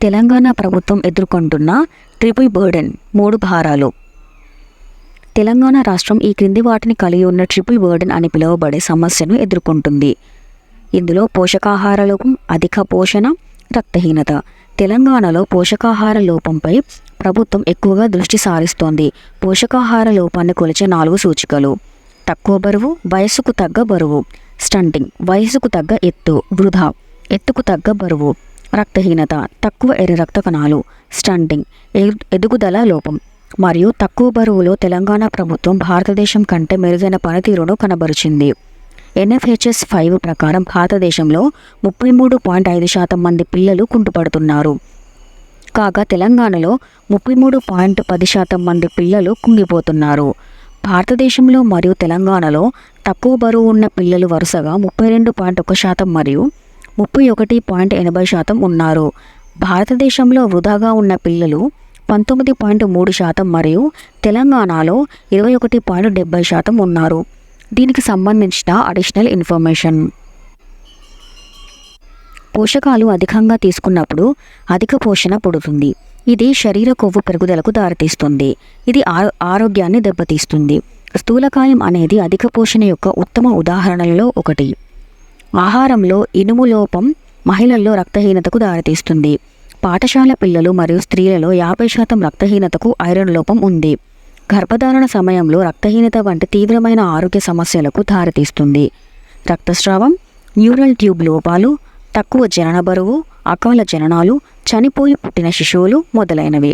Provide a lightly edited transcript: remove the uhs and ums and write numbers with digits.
తెలంగాణ ప్రభుత్వం ఎదుర్కొంటున్న triple burden 3 భారాలు. తెలంగాణ రాష్ట్రం ఈ క్రింది వాటిని కలిగి ఉన్న ట్రిపుల్ బర్డెన్ అని పిలువబడే సమస్యను ఎదుర్కొంటుంది. ఇందులో పోషకాహార లోపం, అధిక పోషణ, రక్తహీనత. తెలంగాణలో పోషకాహార లోపంపై ప్రభుత్వం ఎక్కువగా దృష్టి సారిస్తోంది. పోషకాహార లోపాన్ని కొలిచే 4 సూచికలు: తక్కువ బరువు, వయసుకు తగ్గ బరువు; స్టంటింగ్, వయసుకు తగ్గ ఎత్తు; వృధా, ఎత్తుకు తగ్గ బరువు; రక్తహీనత, తక్కువ ఎర్ర రక్త కణాలు; స్టంటింగ్, ఎదుగుదల లోపం. మరియు తక్కువ బరువులో తెలంగాణ ప్రభుత్వం భారతదేశం కంటే మెరుగైన పనితీరును కనబరిచింది. NFHS 5 ప్రకారం భారతదేశంలో 33.5% మంది పిల్లలు కుంటుపడుతున్నారు. కాగా తెలంగాణలో 33.10% మంది పిల్లలు కుంగిపోతున్నారు. భారతదేశంలో మరియు తెలంగాణలో తక్కువ బరువు ఉన్న పిల్లలు వరుసగా 32.1% మరియు 31.80% ఉన్నారు. భారతదేశంలో వృధాగా ఉన్న పిల్లలు 19.3% మరియు తెలంగాణలో 21.70% ఉన్నారు. దీనికి సంబంధించిన అడిషనల్ ఇన్ఫర్మేషన్: పోషకాలు అధికంగా తీసుకున్నప్పుడు అధిక పోషణ పుడుతుంది. ఇది శరీర కొవ్వు పెరుగుదలకు దారితీస్తుంది. ఇది ఆరోగ్యాన్ని దెబ్బతీస్తుంది. స్థూలకాయం అనేది అధిక పోషణ యొక్క ఉత్తమ ఉదాహరణలలో ఒకటి. ఆహారంలో ఇనుము లోపం మహిళల్లో రక్తహీనతకు దారితీస్తుంది. పాఠశాల పిల్లలు మరియు స్త్రీలలో 50% రక్తహీనతకు ఐరన్ లోపం ఉంది. గర్భధారణ సమయంలో రక్తహీనత వంటి తీవ్రమైన ఆరోగ్య సమస్యలకు దారితీస్తుంది. రక్తస్రావం, న్యూరల్ ట్యూబ్ లోపాలు, తక్కువ జనన బరువు, అకాల జననాలు, చనిపోయి పుట్టిన శిశువులు మొదలైనవి.